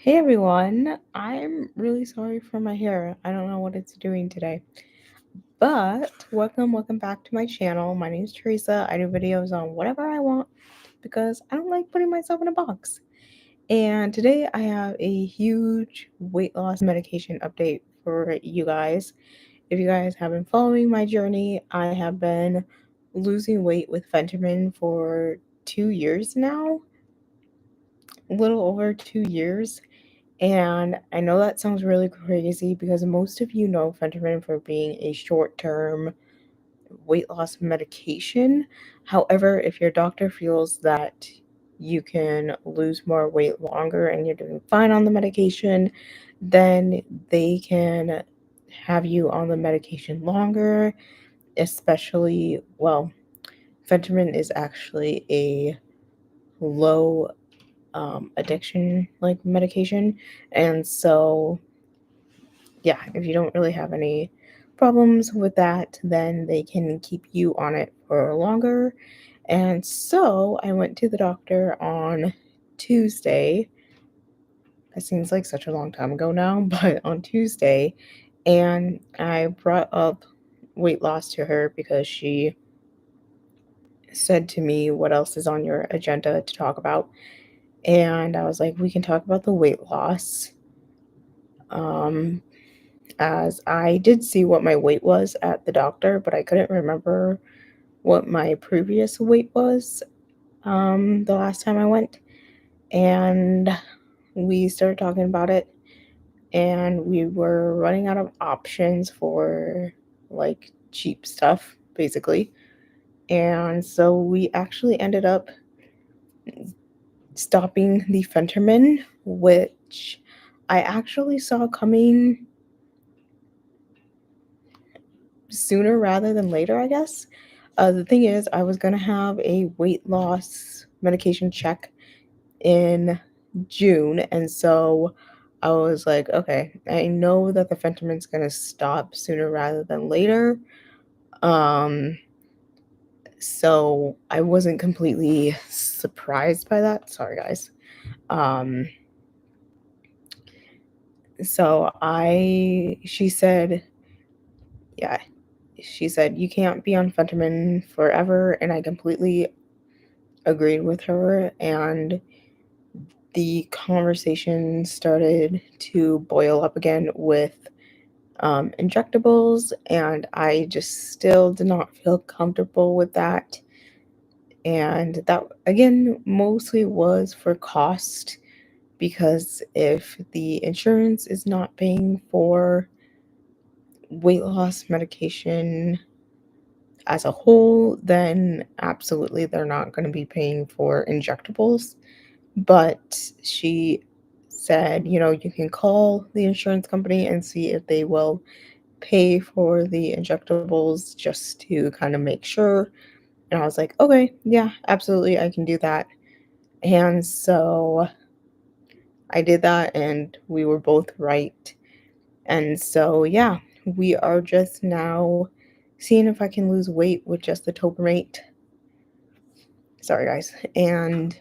Hey everyone, I'm really sorry for my hair. I don't know what it's doing today. But welcome back to my channel. My name is Teresa. I do videos on whatever I want because I don't like putting myself in a box. And today I have a huge weight loss medication update for you guys. If you guys have been following my journey, I have been losing weight with Fenterman for 2 years now, a little over 2 years. And I know that sounds really crazy because most of you know Phentermine for being a short term weight loss medication. However, if your doctor feels that you can lose more weight longer and you're doing fine on the medication, then they can have you on the medication longer, especially, well, Phentermine is actually a low addiction like medication. And so yeah, if you don't really have any problems with that, then they can keep you on it for longer. And so I went to the doctor on Tuesday. That seems like such a long time ago now, but on Tuesday, and I brought up weight loss to her because she said to me, "What else is on your agenda to talk about?" And I was like, "We can talk about the weight loss." Um, as I did see what my weight was at the doctor, but I couldn't remember what my previous weight was the last time I went. And we started talking about it, and we were running out of options for like cheap stuff, basically. And so we actually ended up stopping the Fenterman, which I actually saw coming sooner rather than later, I guess. The thing is, I was going to have a weight loss medication check in June. And so I was like, okay, I know that the Fenterman's going to stop sooner rather than later. Um, so I wasn't completely surprised by that. Sorry, guys. Um, she said, yeah, she said, you can't be on Fenterman forever. And I completely agreed with her. And the conversation started to boil up again with injectables. And I just still did not feel comfortable with that. And that, again, mostly was for cost because if the insurance is not paying for weight loss medication as a whole, then absolutely they're not going to be paying for injectables. But she said, you can call the insurance company and see if they will pay for the injectables just to kind of make sure. And I was like, okay, yeah, absolutely, I can do that. And so I did that, and we were both right. And so, yeah, we are just now seeing if I can lose weight with just the Topramate. Sorry, guys. And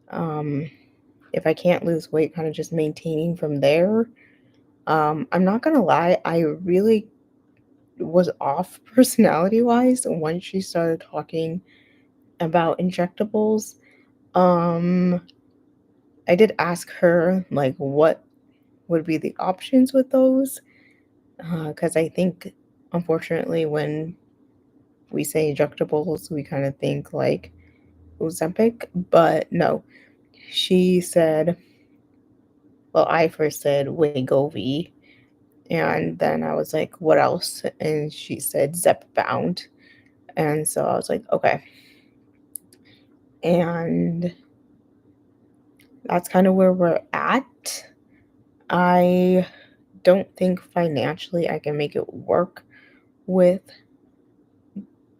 um, if I can't lose weight, kind of just maintaining from there. I'm not gonna lie, I really was off personality wise once she started talking about injectables. Um, I did ask her like what would be the options with those, because I think unfortunately when we say injectables, we kind of think like Ozempic, but no. She said, well, I first said Wegovy, and then I was like, what else? And she said Zepbound. And so I was like, okay. And that's kind of where we're at. I don't think financially I can make it work with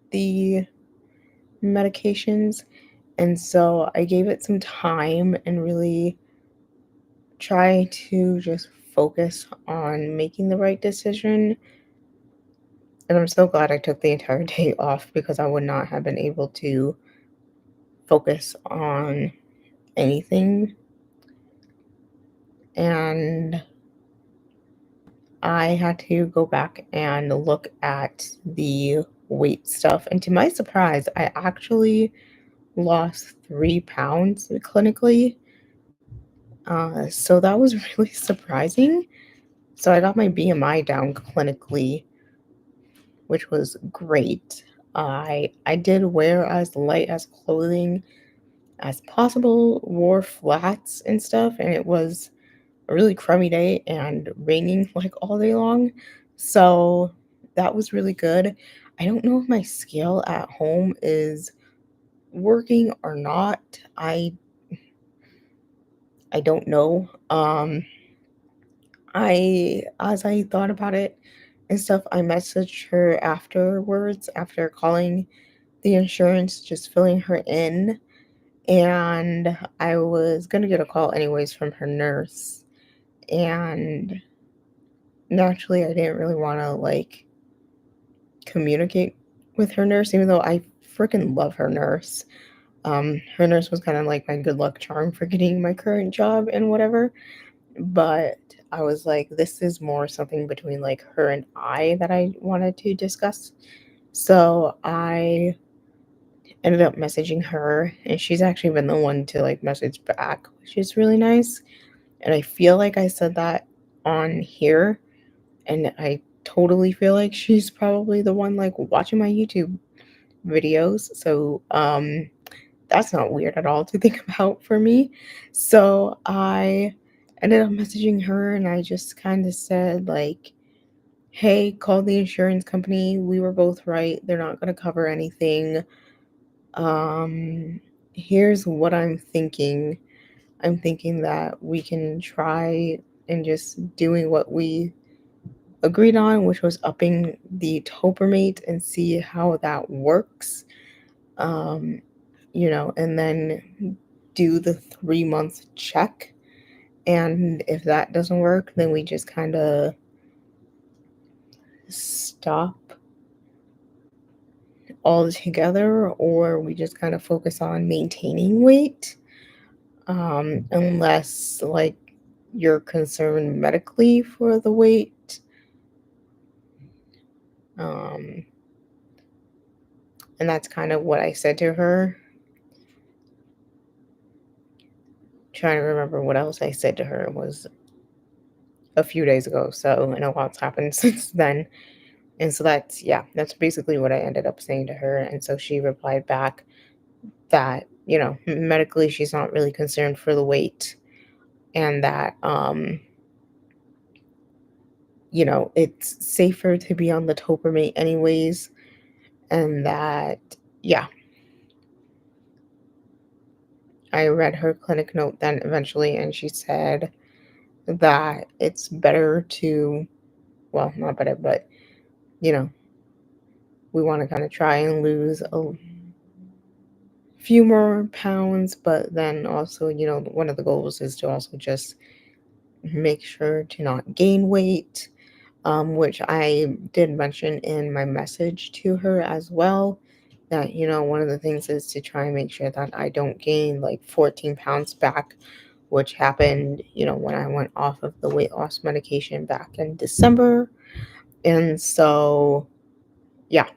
the medications. And so I gave it some time and really try to just focus on making the right decision. And I'm so glad I took the entire day off because I would not have been able to focus on anything. and I had to go back and look at the weight stuff. And to my surprise, I actually lost 3 pounds clinically. So that was really surprising. So I got my BMI down clinically, which was great. I did wear as light as clothing as possible, wore flats and stuff, and it was a really crummy day and raining like all day long. So that was really good. I don't know if my scale at home is working or not. I don't know. I as I thought about it and stuff, I messaged her afterwards after calling the insurance, just filling her in, and I was gonna get a call anyways from her nurse. And naturally, I didn't really want to like communicate with her nurse, even though I freaking love her nurse. Her nurse was kind of like my good luck charm for getting my current job and whatever. But I was like, this is more something between like her and I that I wanted to discuss. So I ended up messaging her, and she's actually been the one to like message back, which is really nice. And I feel like I said that on here, and I totally feel like she's probably the one like watching my YouTube videos. So that's not weird at all to think about for me. So I ended up messaging her, and I just kind of said like, hey, call the insurance company. We were both right. They're not going to cover anything. Here's what I'm thinking. I'm thinking that we can try and just doing what we agreed on, which was upping the Topermate and see how that works. Um, and then do the 3 month check. And if that doesn't work, then we just kind of stop altogether, or we just kind of focus on maintaining weight. Unless like you're concerned medically for the weight. Um, and that's kind of what I said to her. Trying to remember what else I said to her. It was a few days ago, so I know lots happened since then. And so that's basically what I ended up saying to her. And so she replied back that, medically she's not really concerned for the weight, and that it's safer to be on the Topermate anyways, and that yeah, I read her clinic note then eventually, and she said that it's better to, well, not better, but you know, we want to kind of try and lose a few more pounds, but then also, one of the goals is to also just make sure to not gain weight, which I did mention in my message to her as well. That, one of the things is to try and make sure that I don't gain like 14 pounds back, which happened, when I went off of the weight loss medication back in December. And so, yeah,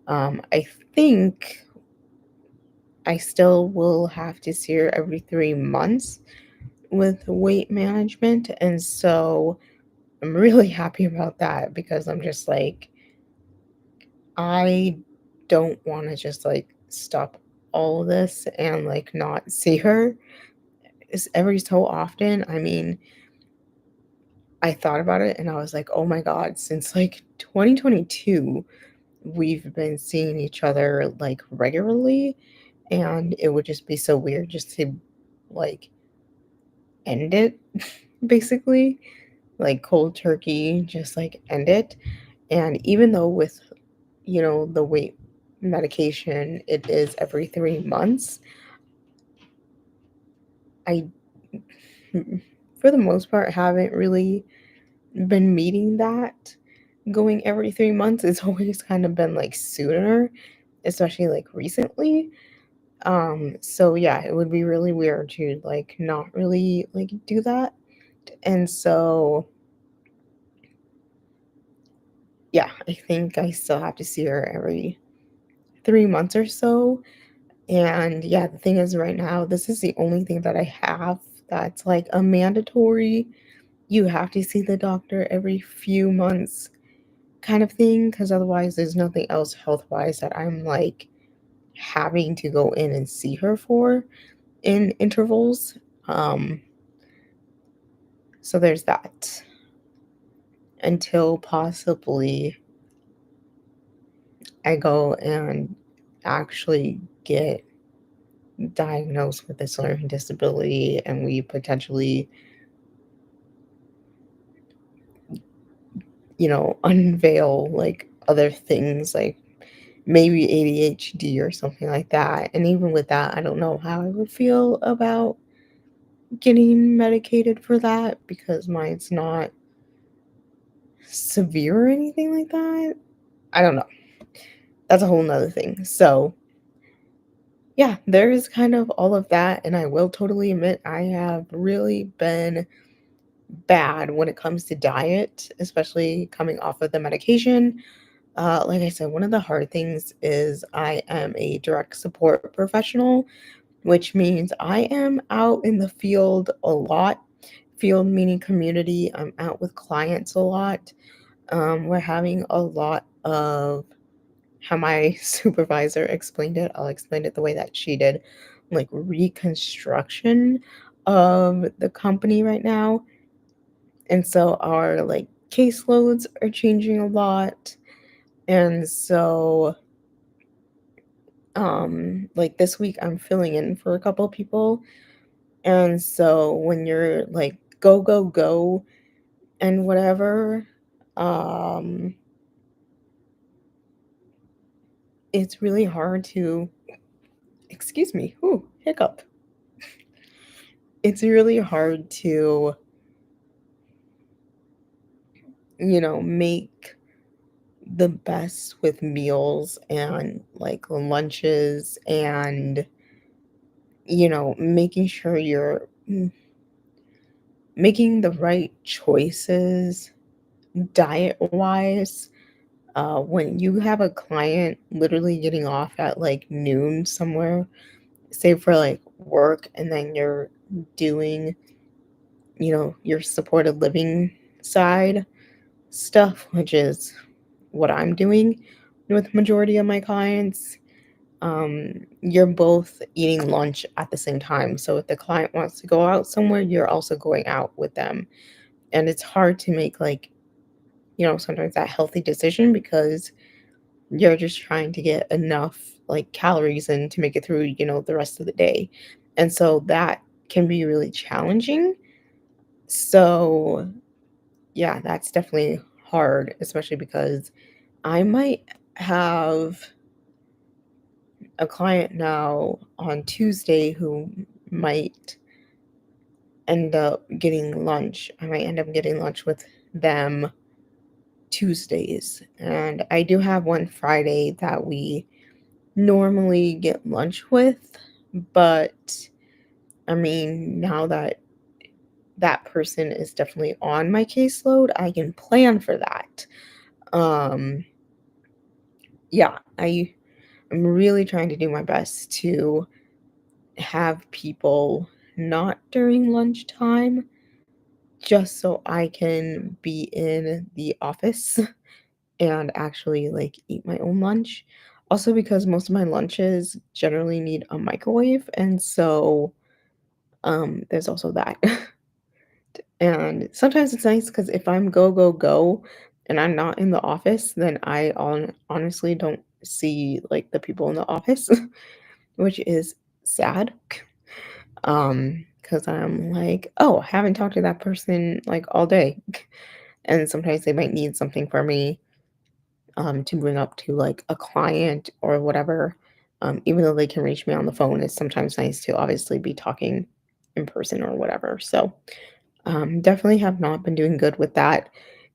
I think I still will have to see her every 3 months with weight management. And so I'm really happy about that, because I'm just like, I don't want to just like stop all of this and like not see her. It's every so often. I mean, I thought about it and I was like, oh my God, since like 2022, we've been seeing each other like regularly. And it would just be so weird just to like end it, basically, like cold turkey, just like end it. And even though with, the weight medication, it is every 3 months, I, for the most part, haven't really been meeting that. Going every 3 months, it's always kind of been like sooner, especially like recently. So yeah, it would be really weird to like not really like do that. And so, yeah, I think I still have to see her every 3 months or so. And yeah, the thing is, right now, this is the only thing that I have that's like a mandatory, you have to see the doctor every few months kind of thing, because otherwise, there's nothing else health wise that I'm like having to go in and see her for in intervals. Um, so there's that until possibly I go and actually get diagnosed with this learning disability and we potentially, unveil like other things like maybe ADHD or something like that. And even with that, I don't know how I would feel about getting medicated for that because mine's not severe or anything like that. I don't know. That's a whole nother thing. So, yeah, there is kind of all of that. And I will totally admit, I have really been bad when it comes to diet, especially coming off of the medication. Like I said, one of the hard things is I am a direct support professional, which means I am out in the field a lot. Field meaning community. I'm out with clients a lot. We're having a lot of how my supervisor explained it. I'll explain it the way that she did, like reconstruction of the company right now. And so our like caseloads are changing a lot. And so like this week I'm filling in for a couple of people. And so when you're like go go go and whatever, um it's really hard to, excuse me, ooh, hiccup. It's really hard to, make the best with meals and like lunches and making sure you're making the right choices diet wise. When you have a client literally getting off at like noon somewhere, say for like work, and then you're doing, your supported living side stuff, which is what I'm doing with majority of my clients. You're both eating lunch at the same time. So if the client wants to go out somewhere, you're also going out with them. And it's hard to make like, sometimes that healthy decision because you're just trying to get enough like calories in to make it through, the rest of the day. And so that can be really challenging. So, yeah, that's definitely hard, especially because I might have a client now on Tuesday who might end up getting lunch. I might end up getting lunch with them Tuesdays. And I do have one Friday that we normally get lunch with, but I mean, now that that person is definitely on my caseload, I can plan for that. Um, yeah, I'm really trying to do my best to have people not during lunchtime just so I can be in the office and actually like eat my own lunch. Also because most of my lunches generally need a microwave, and so there's also that. And sometimes it's nice because if I'm go go go and I'm not in the office, then I honestly don't see like the people in the office, which is sad. Because I'm like, oh, I haven't talked to that person like all day. And sometimes they might need something from me to bring up to like a client or whatever. Even though they can reach me on the phone, it's sometimes nice to obviously be talking in person or whatever. So, definitely have not been doing good with that.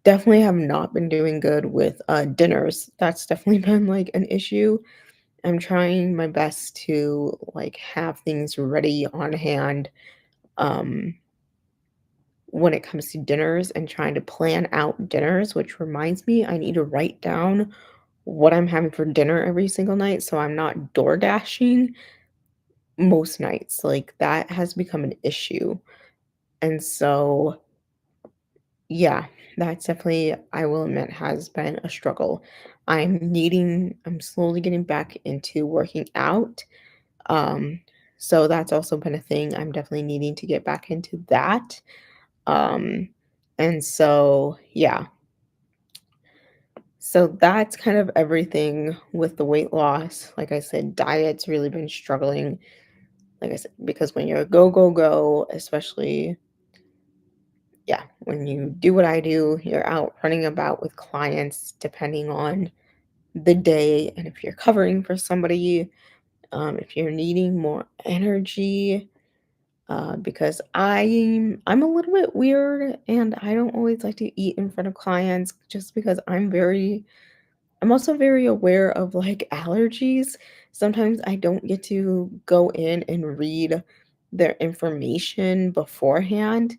Definitely have not been doing good with dinners. That's definitely been like an issue. I'm trying my best to like have things ready on hand um when it comes to dinners and trying to plan out dinners, which reminds me I need to write down what I'm having for dinner every single night so I'm not door dashing most nights. Like that has become an issue. And so, yeah, that's definitely, I will admit, has been a struggle. I'm slowly getting back into working out. Um, so that's also been a thing. I'm definitely needing to get back into that. Um, and so, yeah, so that's kind of everything with the weight loss. Like I said, diet's really been struggling. Like I said, because when you're a go, go, go, especially, yeah, when you do what I do, you're out running about with clients depending on the day. And if you're covering for somebody, if you're needing more energy, because I'm a little bit weird and I don't always like to eat in front of clients just because I'm also very aware of like allergies. Sometimes I don't get to go in and read their information beforehand,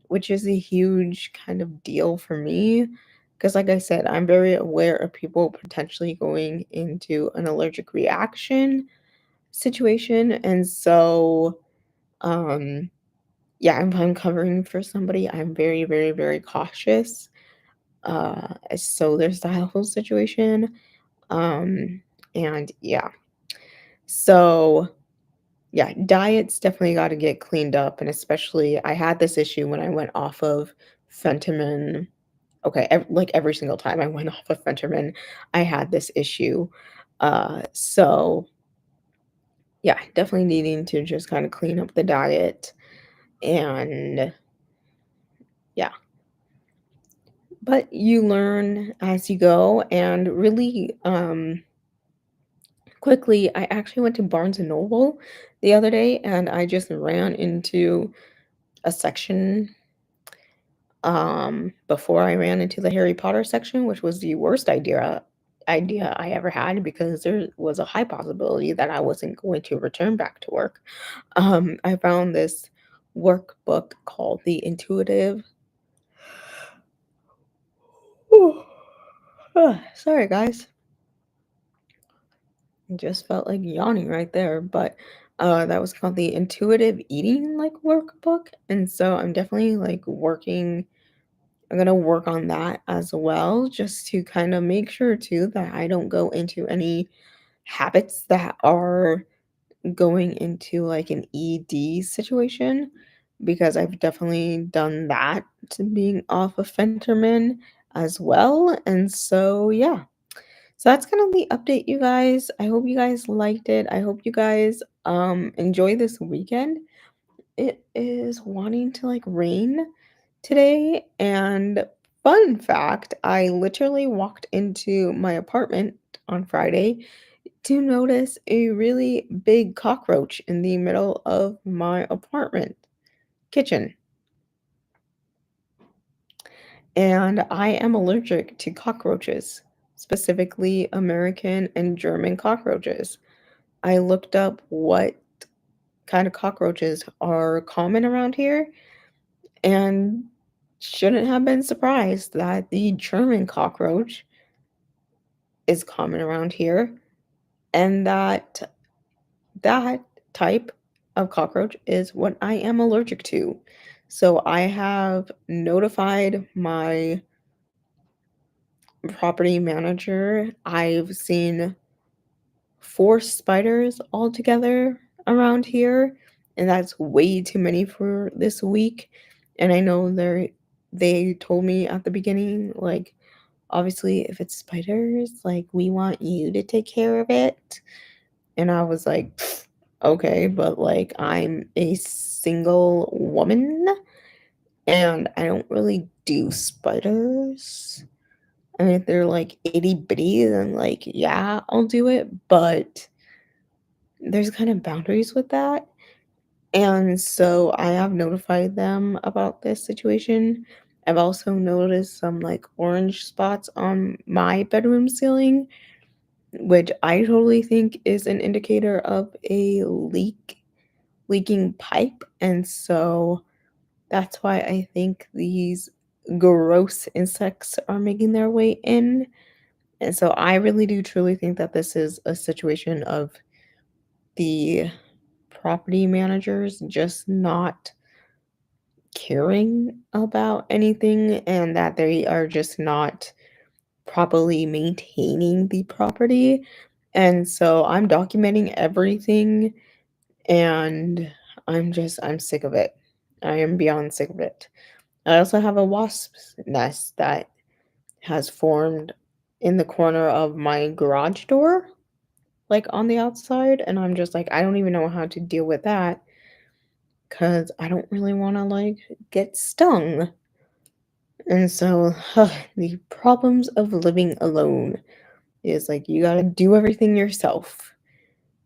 which is a huge kind of deal for me. Because, like I said, I'm very aware of people potentially going into an allergic reaction situation. And so, um, yeah, if I'm covering for somebody, I'm very, very, very cautious. So there's the whole situation. Um, and yeah, so yeah, diet's definitely got to get cleaned up. And especially, I had this issue when I went off of Fentanyl. Okay, like every single time I went off of Fentanyl, I had this issue. So yeah, definitely needing to just kind of clean up the diet and yeah, but you learn as you go and really quickly, I actually went to Barnes& and Noble the other day, and I just ran into a section, before I ran into the Harry Potter section, which was the worst idea I ever had because there was a high possibility that I wasn't going to return back to work. I found this workbook called The Intuitive. Sorry, guys. Just felt like yawning right there, but, that was called the Intuitive Eating, like, workbook, and so I'm definitely, like, I'm gonna work on that as well just to kinda make sure too that I don't go into any habits that are going into, like, an ED situation, because I've definitely done that to being off of Phentermine as well, and so, yeah. So that's kind of the update, you guys. I hope you guys liked it. I hope you guys enjoy this weekend. It is wanting to like rain today, and fun fact, I literally walked into my apartment on Friday to notice a really big cockroach in the middle of my apartment kitchen. And I am allergic to cockroaches, specifically American and German cockroaches. I looked up what kind of cockroaches are common around here and shouldn't have been surprised that the German cockroach is common around here and that type of cockroach is what I am allergic to. So I have notified my property manager. I've seen 4 spiders altogether around here, and that's way too many for this week, and I know they told me at the beginning, like, "Obviously, if it's spiders, like, we want you to take care of it," and I was like, "Okay," but, like, I'm a single woman, and I don't really do spiders. I mean, if they're, like, itty bitty, then, like, yeah, I'll do it, but there's kind of boundaries with that. And so I have notified them about this situation. I've also noticed some like orange spots on my bedroom ceiling, which I totally think is an indicator of a leaking pipe. And so That's why I think these gross insects are making their way in. And so I really do truly think that this is a situation of the property managers just not caring about anything and that they are just not properly maintaining the property. And so I'm documenting everything and I'm sick of it. I am beyond sick of it. I also have a wasp's nest that has formed in the corner of my garage door, like on the outside, and I'm just like, I don't even know how to deal with that because I don't really want to like get stung. And so the problems of living alone is like you got to do everything yourself.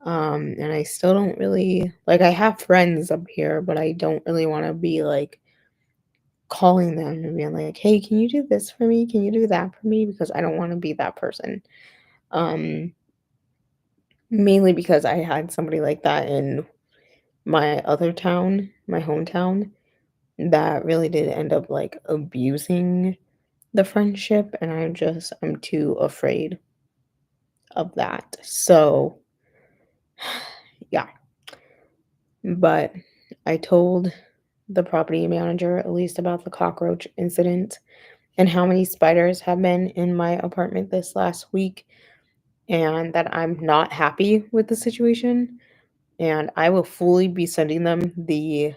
And I still don't really like I have friends up here, but I don't really want to be like calling them and being like, "Hey, can you do this for me? Can you do that for me?" Because I don't want to be that person. Um, Mainly because I had somebody like that in my other town, my hometown, that really did end up like abusing the friendship, and I'm too afraid of that. So, yeah. But I told the property manager at least about the cockroach incident and how many spiders have been in my apartment this last week and that I'm not happy with the situation. And I will fully be sending them the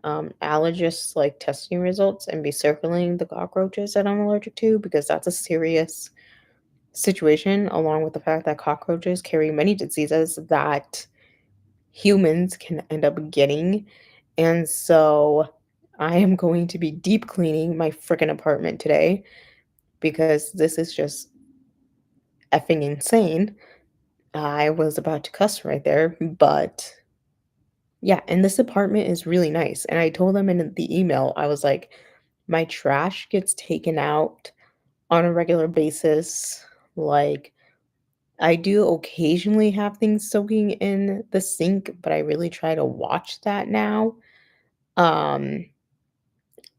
allergist like testing results and be circling the cockroaches that I'm allergic to because that's a serious situation, along with the fact that cockroaches carry many diseases that humans can end up getting. And so I am going to be deep cleaning my freaking apartment today because this is just effing insane. I was about to cuss right there, but yeah, and this apartment is really nice. And I told them in the email, I was like, my trash gets taken out on a regular basis. Like, I do occasionally have things soaking in the sink, but I really try to watch that now. Um,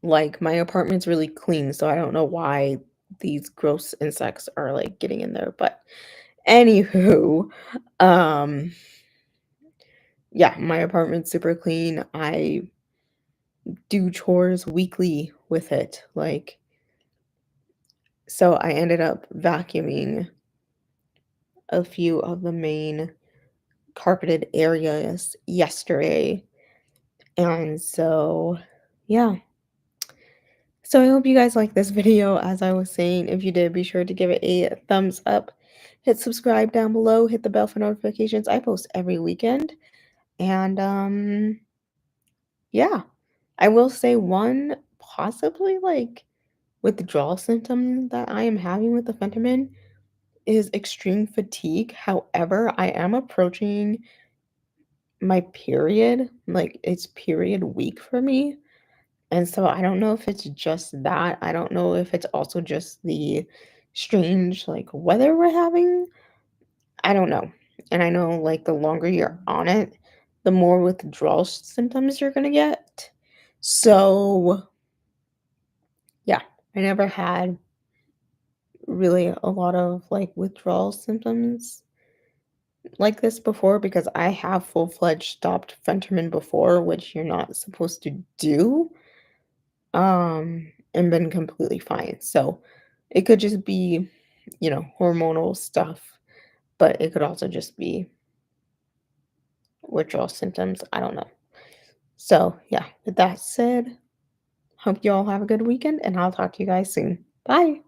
like my apartment's really clean, so I don't know why these gross insects are like getting in there. But anywho, um, yeah, my apartment's super clean. I do chores weekly with it. Like, so I ended up vacuuming a few of the main carpeted areas yesterday. And so, yeah. So I hope you guys like this video. As I was saying, if you did, be sure to give it a thumbs up. Hit subscribe down below. Hit the bell for notifications. I post every weekend. And yeah. I will say one possibly like withdrawal symptom that I am having with the fentanyl is extreme fatigue. However, I am approaching my period. Like it's period week for me. And so I don't know if it's just that. I don't know if it's also just the strange like weather we're having. I don't know. And I know like the longer you're on it, the more withdrawal symptoms you're going to get. So, yeah, I never had really a lot of like withdrawal symptoms like this before because I have full-fledged stopped fentanyl before, which you're not supposed to do. And been completely fine. So it could just be, hormonal stuff, but it could also just be withdrawal symptoms. I don't know. So, yeah, with that said, hope you all have a good weekend and I'll talk to you guys soon. Bye.